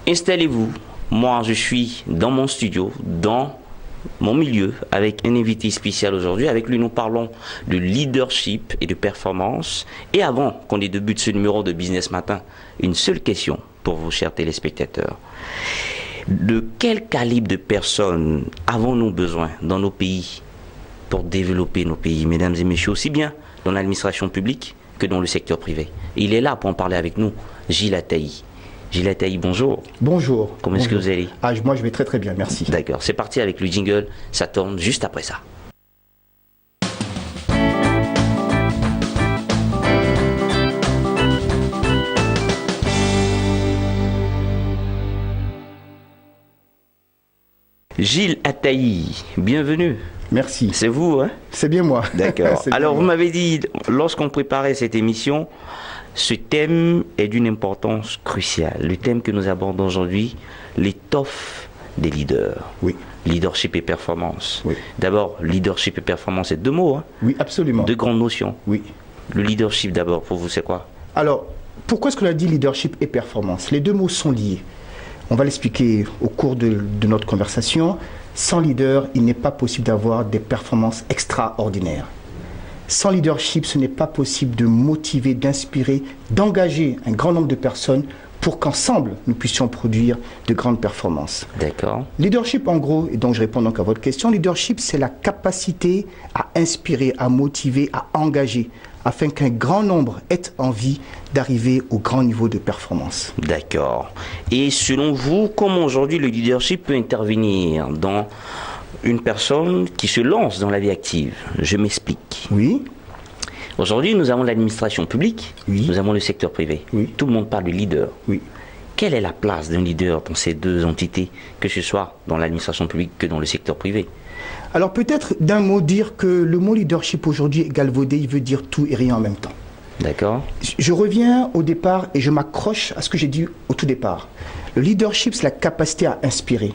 Installez-vous. Moi, je suis dans mon studio, dans mon milieu, avec un invité spécial aujourd'hui. Avec lui, nous parlons de leadership et de performance. Et avant qu'on ait débute ce numéro de Business Matin, une seule question pour vous, chers téléspectateurs. De quel calibre de personnes avons-nous besoin dans nos pays pour développer nos pays, mesdames et messieurs, aussi bien dans l'administration publique que dans le secteur privé? Et il est là pour en parler avec nous, Gilles Attaï. Gilles Attaï, bonjour. Bonjour. Comment est-ce que vous allez? Moi, je vais très très bien, merci. D'accord, c'est parti avec le jingle, ça tourne juste après ça. Gilles Attaï, bienvenue. Merci. C'est vous, hein? C'est bien moi. D'accord. Alors, vous m'avez dit, lorsqu'on préparait cette émission, ce thème est d'une importance cruciale. Le thème que nous abordons aujourd'hui, l'étoffe des leaders. Oui. Leadership et performance. Oui. D'abord, leadership et performance, c'est deux mots, hein? Oui, absolument. Deux grandes notions. Oui. Le leadership, d'abord, pour vous, c'est quoi? Alors, pourquoi est-ce qu'on a dit leadership et performance? Les deux mots sont liés. On va l'expliquer au cours de notre conversation. Sans leader, il n'est pas possible d'avoir des performances extraordinaires. Sans leadership, ce n'est pas possible de motiver, d'inspirer, d'engager un grand nombre de personnes pour qu'ensemble, nous puissions produire de grandes performances. D'accord. Leadership, en gros, et donc je réponds donc à votre question, leadership, c'est la capacité à inspirer, à motiver, à engager, afin qu'un grand nombre ait envie d'arriver au grand niveau de performance. D'accord. Et selon vous, comment aujourd'hui le leadership peut intervenir dans une personne qui se lance dans la vie active? Je m'explique. Oui. Aujourd'hui, nous avons l'administration publique, Oui. nous avons le secteur privé. Oui. Tout le monde parle de leader. Oui. Quelle est la place d'un leader dans ces deux entités, que ce soit dans l'administration publique que dans le secteur privé? Alors peut-être d'un mot dire que le mot leadership aujourd'hui est galvaudé, il veut dire tout et rien en même temps. D'accord. Je reviens au départ et je m'accroche à ce que j'ai dit au tout départ. Le leadership, c'est la capacité à inspirer.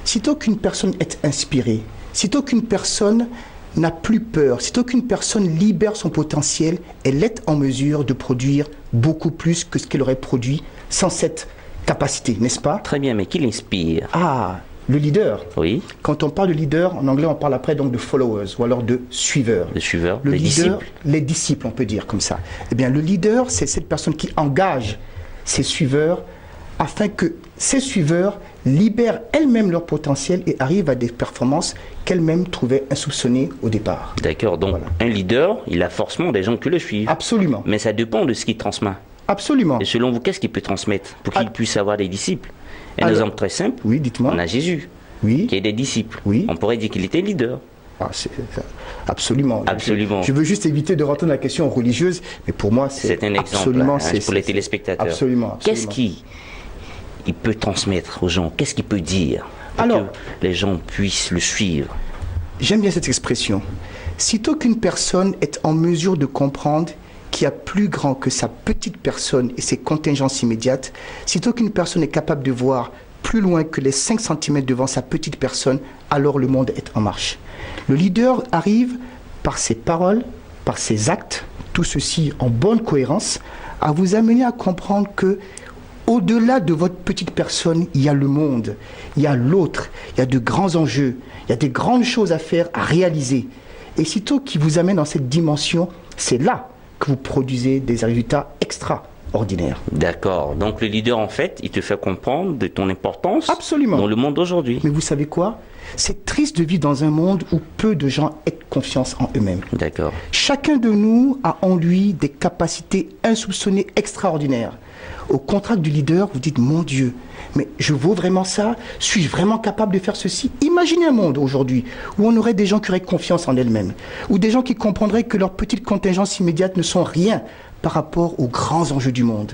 Sitôt qu'une personne est inspirée, sitôt qu'une personne n'a plus peur, sitôt qu'une personne libère son potentiel, elle est en mesure de produire beaucoup plus que ce qu'elle aurait produit sans cette capacité, n'est-ce pas? Très bien, mais qui l'inspire? Ah, le leader. Oui. Quand on parle de leader, en anglais, on parle après donc de followers ou alors de suiveurs. Le suiveur, Le les leader, disciples. les disciples, on peut dire comme ça. Eh bien, le leader, c'est cette personne qui engage ses suiveurs afin que ces suiveurs libèrent elles-mêmes leur potentiel et arrivent à des performances qu'elles-mêmes trouvaient insoupçonnées au départ. D'accord, donc Voilà. un leader, il a forcément des gens qui le suivent. Absolument. Mais ça dépend de ce qu'il transmet. Absolument. Et selon vous, qu'est-ce qu'il peut transmettre pour qu'il puisse avoir des disciples? Un Alors, exemple très simple, Oui, dites-moi. on a Jésus, Oui. qui est des disciples. Oui. On pourrait dire qu'il était leader. Ah, absolument. Absolument. Je veux juste éviter de rentrer dans la question religieuse, mais pour moi, C'est un exemple absolument, hein, pour les téléspectateurs. Absolument. Qu'est-ce qu'il peut transmettre aux gens? Qu'est-ce qu'il peut dire pour Alors, que les gens puissent le suivre? J'aime bien cette expression. Sitôt qu'une personne est en mesure de comprendre qu'il y a plus grand que sa petite personne et ses contingences immédiates, sitôt qu'une personne est capable de voir plus loin que les 5 cm devant sa petite personne, alors le monde est en marche. Le leader arrive par ses paroles, par ses actes, tout ceci en bonne cohérence, à vous amener à comprendre que au-delà de votre petite personne, il y a le monde, il y a l'autre, il y a de grands enjeux, il y a des grandes choses à faire, à réaliser. Et sitôt qu'il vous amène dans cette dimension, c'est là que vous produisez des résultats extraordinaires. D'accord. Donc le leader, en fait, il te fait comprendre de ton importance Absolument. dans le monde d'aujourd'hui. Mais vous savez quoi? C'est triste de vivre dans un monde où peu de gens aient confiance en eux-mêmes. D'accord. Chacun de nous a en lui des capacités insoupçonnées extraordinaires. Au contraire du leader, vous dites, mon Dieu, mais je vaux vraiment ça? Suis-je vraiment capable de faire ceci? Imaginez un monde aujourd'hui où on aurait des gens qui auraient confiance en elles-mêmes, ou des gens qui comprendraient que leurs petites contingences immédiates ne sont rien par rapport aux grands enjeux du monde.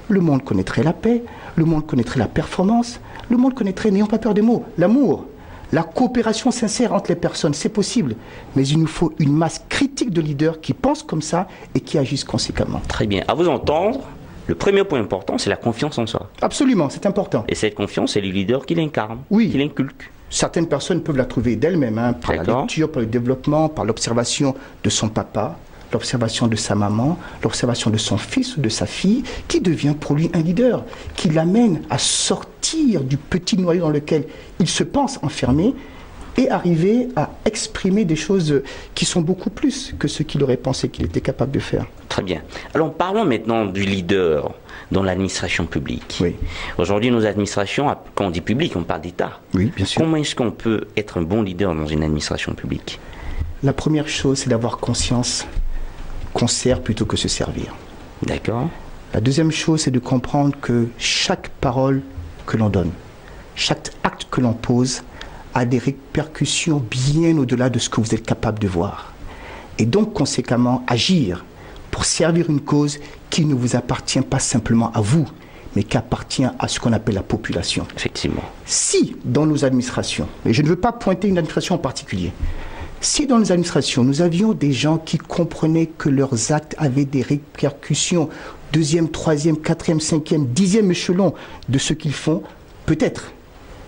Le monde connaîtrait la paix, le monde connaîtrait la performance, le monde connaîtrait, n'ayons pas peur des mots, l'amour. La coopération sincère entre les personnes, c'est possible, mais il nous faut une masse critique de leaders qui pensent comme ça et qui agissent conséquemment. Très bien. À vous entendre, le premier point important, c'est la confiance en soi. Absolument, c'est important. Et cette confiance, c'est le leader qui l'incarne, Oui. qui l'inculque. Certaines personnes peuvent la trouver d'elles-mêmes, par la lecture, par le développement, par l'observation de son papa, l'observation de sa maman, l'observation de son fils ou de sa fille, qui devient pour lui un leader, qui l'amène à sortir sortir du petit noyau dans lequel il se pense enfermé et arriver à exprimer des choses qui sont beaucoup plus que ce qu'il aurait pensé qu'il était capable de faire. Très bien. Alors parlons maintenant du leader dans l'administration publique. Oui. Aujourd'hui, nos administrations, quand on dit public, on parle d'État. Oui, bien sûr. Comment est-ce qu'on peut être un bon leader dans une administration publique? La première chose, c'est d'avoir conscience qu'on sert plutôt que se servir. D'accord. La deuxième chose, c'est de comprendre que chaque parole que l'on donne, chaque acte que l'on pose, a des répercussions bien au-delà de ce que vous êtes capable de voir. Et donc, conséquemment, agir pour servir une cause qui ne vous appartient pas simplement à vous, mais qui appartient à ce qu'on appelle la population. Effectivement. Si, dans nos administrations, et je ne veux pas pointer une administration en particulier, si dans nos administrations, nous avions des gens qui comprenaient que leurs actes avaient des répercussions, deuxième, troisième, quatrième, cinquième, dixième échelon de ce qu'ils font, peut-être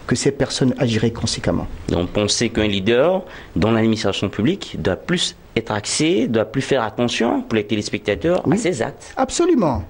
que ces personnes agiraient conséquemment. Donc pensez qu'un leader dans l'administration publique doit plus être axé, doit plus faire attention pour les téléspectateurs à ses actes. Absolument.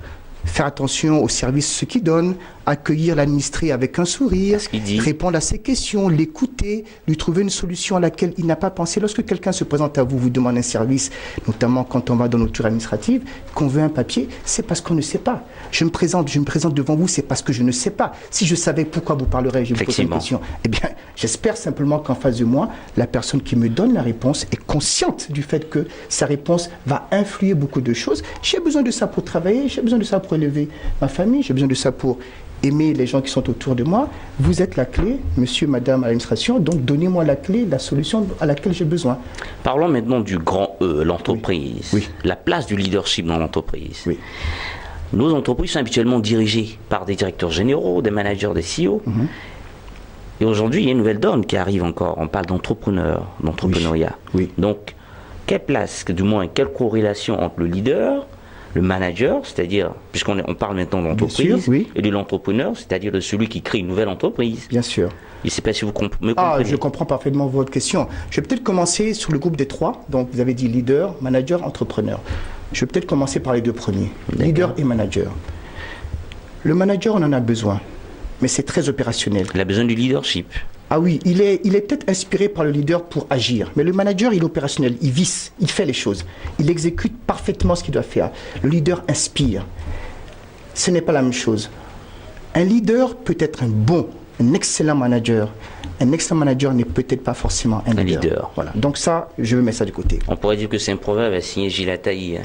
Faire attention au service ce qu'il donne, accueillir l'administré avec un sourire, répondre à ses questions, l'écouter, lui trouver une solution à laquelle il n'a pas pensé. Lorsque quelqu'un se présente à vous, vous demande un service, notamment quand on va dans nos tours administratives, qu'on veut un papier, c'est parce qu'on ne sait pas. Je me présente devant vous, c'est parce que je ne sais pas. Si je savais pourquoi vous parlerez, je vous pose une question. Eh bien, j'espère simplement qu'en face de moi, la personne qui me donne la réponse est consciente du fait que sa réponse va influer beaucoup de choses. J'ai besoin de ça pour travailler, j'ai besoin de ça pour élever ma famille, j'ai besoin de ça pour aimer les gens qui sont autour de moi. Vous êtes la clé, monsieur, madame à l'administration, donc donnez-moi la clé, la solution à laquelle j'ai besoin. Parlons maintenant du grand E, l'entreprise. Oui. La place du leadership dans l'entreprise. Oui. Nos entreprises sont habituellement dirigées par des directeurs généraux, des managers, des CEO. Et aujourd'hui, il y a une nouvelle donne qui arrive encore. On parle d'entrepreneurs, d'entrepreneuriat. Oui. Donc, quelle place, du moins, quelle corrélation entre le leader, le manager, c'est-à-dire, puisqu'on parle maintenant d'entreprise, et de l'entrepreneur, c'est-à-dire de celui qui crée une nouvelle entreprise. Bien sûr. Je ne sais pas si vous me comprenez. Je comprends parfaitement votre question. Je vais peut-être commencer sur le groupe des trois. Donc, vous avez dit leader, manager, entrepreneur. Je vais peut-être commencer par les deux premiers, leader et manager. Le manager, on en a besoin, mais c'est très opérationnel. Il a besoin du leadership. Ah oui, il est peut-être inspiré par le leader pour agir. Mais le manager, il est opérationnel, il visse, il fait les choses. Il exécute parfaitement ce qu'il doit faire. Le leader inspire. Ce n'est pas la même chose. Un leader peut être un excellent manager. Un excellent manager n'est peut-être pas forcément un leader. Voilà. Donc ça, je mets ça de côté. On pourrait dire que c'est un proverbe à signer Gilles Attali.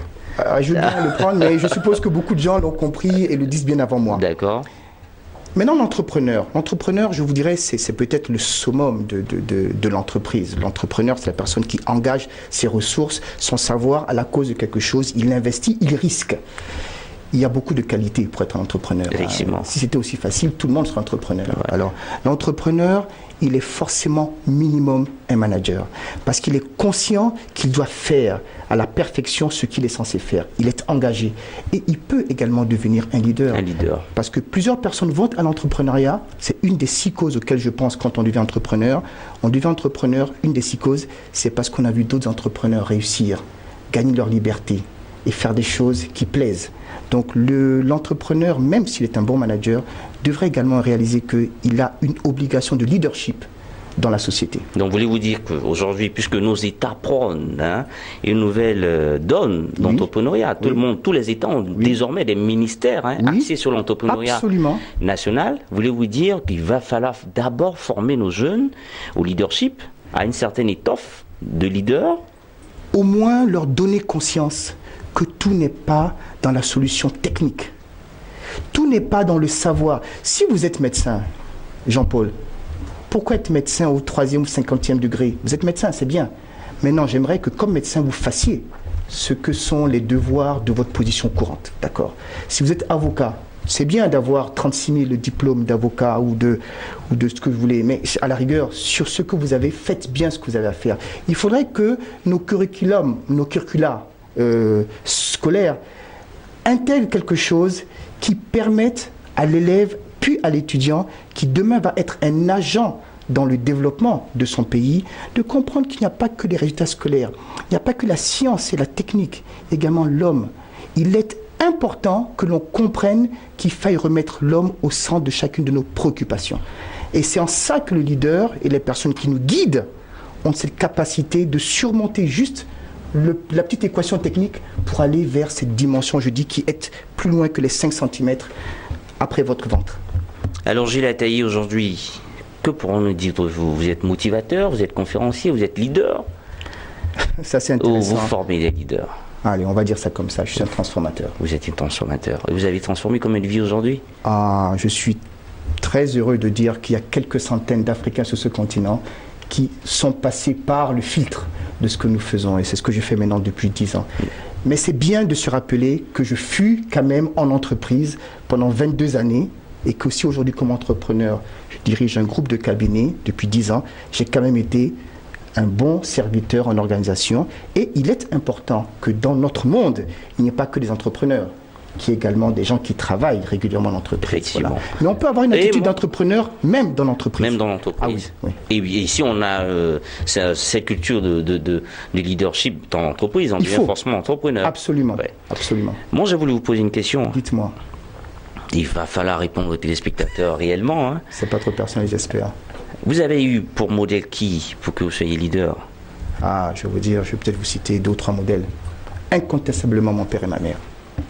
Je veux bien le prendre, mais je suppose que beaucoup de gens l'ont compris et le disent bien avant moi. D'accord. Maintenant, l'entrepreneur, je vous dirais, c'est peut-être le summum de l'entreprise. L'entrepreneur, c'est la personne qui engage ses ressources, son savoir à la cause de quelque chose. Il investit, il risque. Il y a beaucoup de qualités pour être un entrepreneur. Effectivement. Si c'était aussi facile, tout le monde serait entrepreneur. Ouais. Alors, l'entrepreneur, il est forcément minimum un manager. Parce qu'il est conscient qu'il doit faire à la perfection ce qu'il est censé faire. Il est engagé. Et il peut également devenir un leader. Un leader. Parce que plusieurs personnes vont à l'entrepreneuriat. C'est une des 6 causes auxquelles je pense quand on devient entrepreneur. On devient entrepreneur, une des 6 causes, c'est parce qu'on a vu d'autres entrepreneurs réussir, gagner leur liberté et faire des choses qui plaisent. Donc l'entrepreneur, même s'il est un bon manager, devrait également réaliser qu'il a une obligation de leadership dans la société. Donc voulez-vous dire qu'aujourd'hui, puisque nos États prônent une nouvelle donne d'entrepreneuriat, tout le monde, tous les États ont désormais des ministères axés sur l'entrepreneuriat national, voulez-vous dire qu'il va falloir d'abord former nos jeunes au leadership, à une certaine étoffe de leader? Au moins leur donner conscience que tout n'est pas dans la solution technique. Tout n'est pas dans le savoir. Si vous êtes médecin, Jean-Paul, pourquoi être médecin au 3e ou 50e degré? Vous êtes médecin, c'est bien. Mais non, j'aimerais que comme médecin, vous fassiez ce que sont les devoirs de votre position courante. D'accord? Si vous êtes avocat, c'est bien d'avoir 36 000 diplômes d'avocat ou de ce que vous voulez, mais à la rigueur, sur ce que vous avez, faites bien ce que vous avez à faire. Il faudrait que nos curricula scolaires intègrent quelque chose qui permette à l'élève puis à l'étudiant qui demain va être un agent dans le développement de son pays, de comprendre qu'il n'y a pas que les résultats scolaires, il n'y a pas que la science et la technique, également l'homme. Il est important que l'on comprenne qu'il faille remettre l'homme au centre de chacune de nos préoccupations. Et c'est en ça que le leader et les personnes qui nous guident ont cette capacité de surmonter juste la petite équation technique pour aller vers cette dimension, je dis, qui est plus loin que les 5 cm après votre ventre. Alors Gilles Attaï, aujourd'hui, que pourrons nous dire de vous? Vous êtes motivateur, vous êtes conférencier, vous êtes leader? Ça c'est intéressant. Ou vous formez des leaders? Allez, on va dire ça comme ça, je suis un transformateur. Vous êtes un transformateur. Et vous avez transformé combien de vies aujourd'hui? Je suis très heureux de dire qu'il y a quelques centaines d'Africains sur ce continent qui sont passés par le filtre de ce que nous faisons. Et c'est ce que je fais maintenant depuis 10 ans. Mais c'est bien de se rappeler que je fus quand même en entreprise pendant 22 années et qu'aussi aujourd'hui comme entrepreneur, je dirige un groupe de cabinets depuis 10 ans. J'ai quand même été un bon serviteur en organisation. Et il est important que dans notre monde, il n'y ait pas que des entrepreneurs, qui est également des gens qui travaillent régulièrement en entreprise. Voilà. Mais on peut avoir une attitude d'entrepreneur même dans l'entreprise. Même dans l'entreprise. Ah oui, oui. Et ici, on a cette culture de leadership dans l'entreprise. On devient forcément entrepreneur. Absolument. Ouais. Absolument. Moi, je voulais vous poser une question. Dites-moi. Il va falloir répondre aux téléspectateurs réellement. Hein. C'est pas trop personnel, j'espère. Vous avez eu pour modèle qui pour que vous soyez leader? Je vais vous dire, je vais peut-être vous citer 2 ou 3 modèles. Incontestablement, mon père et ma mère.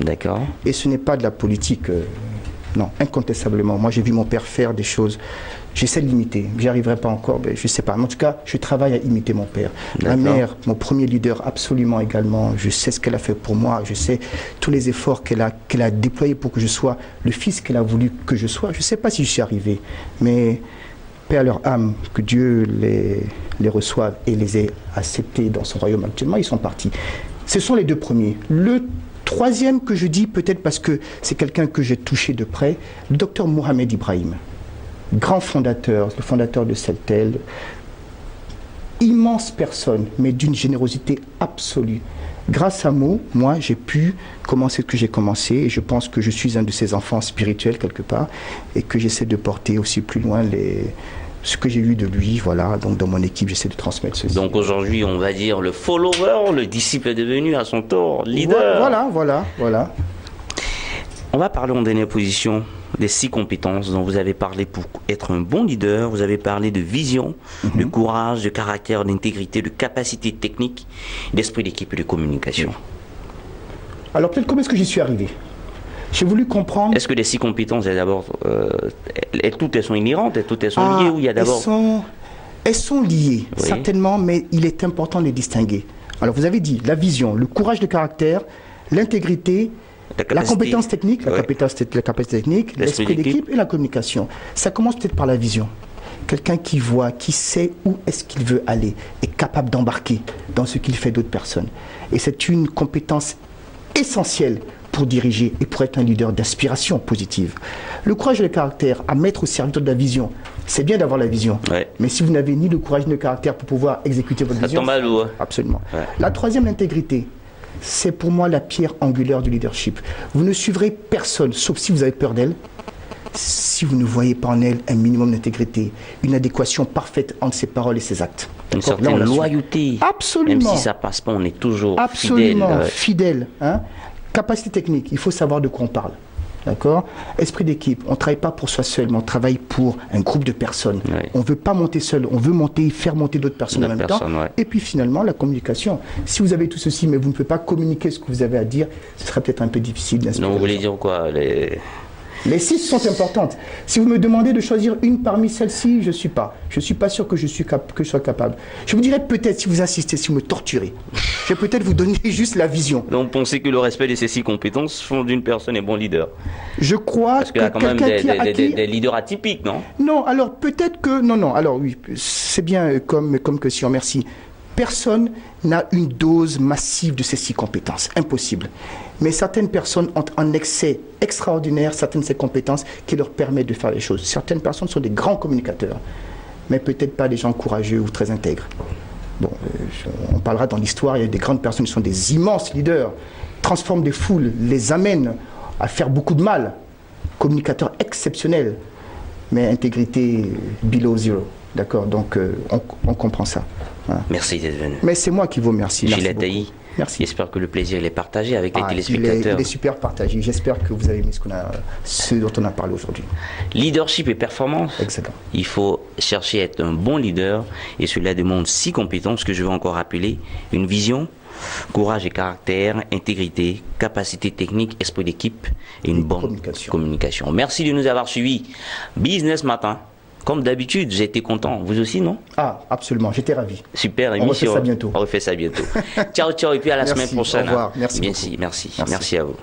D'accord. Et ce n'est pas de la politique, non, incontestablement. Moi, j'ai vu mon père faire des choses, j'essaie de l'imiter, j'y arriverai pas encore, mais je ne sais pas. Mais en tout cas, je travaille à imiter mon père. Ma mère, mon premier leader, absolument également. Je sais ce qu'elle a fait pour moi, je sais tous les efforts qu'elle a déployés pour que je sois le fils qu'elle a voulu que je sois. Je ne sais pas si je suis arrivé, mais paix à leur âme, que Dieu les reçoive et les ait acceptés dans son royaume. Actuellement, ils sont partis. Ce sont les 2 premiers. Le troisième que je dis, peut-être parce que c'est quelqu'un que j'ai touché de près, le docteur Mohamed Ibrahim, grand fondateur, le fondateur de Celtel, immense personne, mais d'une générosité absolue. Grâce à moi, j'ai pu commencer ce que j'ai commencé, et je pense que je suis un de ses enfants spirituels quelque part, et que j'essaie de porter aussi plus loin ce que j'ai eu de lui, voilà. Donc dans mon équipe, j'essaie de transmettre ceci. Donc aujourd'hui, on va dire le follower, le disciple est devenu à son tour leader. Voilà. On va parler en dernière position des 6 compétences dont vous avez parlé pour être un bon leader. Vous avez parlé de vision, de courage, de caractère, d'intégrité, de capacité technique, d'esprit d'équipe et de communication. Alors peut-être comment est-ce que j'y suis arrivé? J'ai voulu comprendre... Est-ce que les 6 compétences, d'abord, toutes elles sont inhérentes, toutes elles sont liées, ou il y a d'abord... Elles sont liées, oui, certainement, mais il est important de les distinguer. Alors vous avez dit la vision, le courage de caractère, l'intégrité, la compétence technique, la capacité technique, l'esprit d'équipe et la communication. Ça commence peut-être par la vision. Quelqu'un qui voit, qui sait où est-ce qu'il veut aller, est capable d'embarquer dans ce qu'il fait d'autres personnes. Et c'est une compétence essentielle pour diriger et pour être un leader d'inspiration positive. Le courage et le caractère à mettre au service de la vision, c'est bien d'avoir la vision, mais si vous n'avez ni le courage ni le caractère pour pouvoir exécuter votre vision, ça tombe à l'eau. Absolument. La troisième, l'intégrité, c'est pour moi la pierre angulaire du leadership. Vous ne suivrez personne, sauf si vous avez peur d'elle, si vous ne voyez pas en elle un minimum d'intégrité, une adéquation parfaite entre ses paroles et ses actes. Une certaine loyauté. Absolument. Même si ça passe pas, on est toujours fidèle. Hein. Capacité technique, il faut savoir de quoi on parle. D'accord? Esprit d'équipe, on ne travaille pas pour soi seul, mais on travaille pour un groupe de personnes. On ne veut pas monter seul, on veut faire monter d'autres personnes en même temps. Et puis finalement, la communication. Si vous avez tout ceci, mais vous ne pouvez pas communiquer ce que vous avez à dire, ce serait peut-être un peu difficile. Non, vous voulez dire quoi? Les 6 sont importantes. Si vous me demandez de choisir une parmi celles-ci, je ne suis pas. Je ne suis pas sûr que je sois capable. Je vous dirais peut-être, si vous insistez, si vous me torturez, je vais peut-être vous donner juste la vision. Donc, vous pensez que le respect de ces 6 compétences font d'une personne un bon leader? Je crois parce qu'il y a quand même des leaders atypiques, non? Non, alors peut-être que... Non, alors oui, c'est bien comme question, merci. Personne n'a une dose massive de ces 6 compétences. Impossible. Mais certaines personnes ont un excès extraordinaire, certaines de ces compétences qui leur permettent de faire les choses. Certaines personnes sont des grands communicateurs, mais peut-être pas des gens courageux ou très intègres. Bon, on parlera dans l'histoire, il y a des grandes personnes qui sont des immenses leaders, transforment des foules, les amènent à faire beaucoup de mal. Communicateurs exceptionnels, mais intégrité below zero. D'accord, donc on comprend ça. Voilà. Merci d'être venu. Mais c'est moi qui vous remercie. Gilles Attaï, Merci. J'espère que le plaisir il est partagé avec les Il téléspectateurs. est super partagé. J'espère que vous avez aimé ce dont on a parlé aujourd'hui. Leadership et performance. Exactement. Il faut chercher à être un bon leader et cela demande 6 compétences que je vais encore rappeler. Une vision, courage et caractère, intégrité, capacité technique, esprit d'équipe et une bonne communication. Merci de nous avoir suivis. Business Matin. Comme d'habitude, j'ai été content. Vous aussi, non? Ah, absolument. J'étais ravi. Super émission. On refait ça bientôt. On refait ça bientôt. Ciao, ciao. Et puis à la semaine prochaine. Au revoir. Merci. Merci à vous.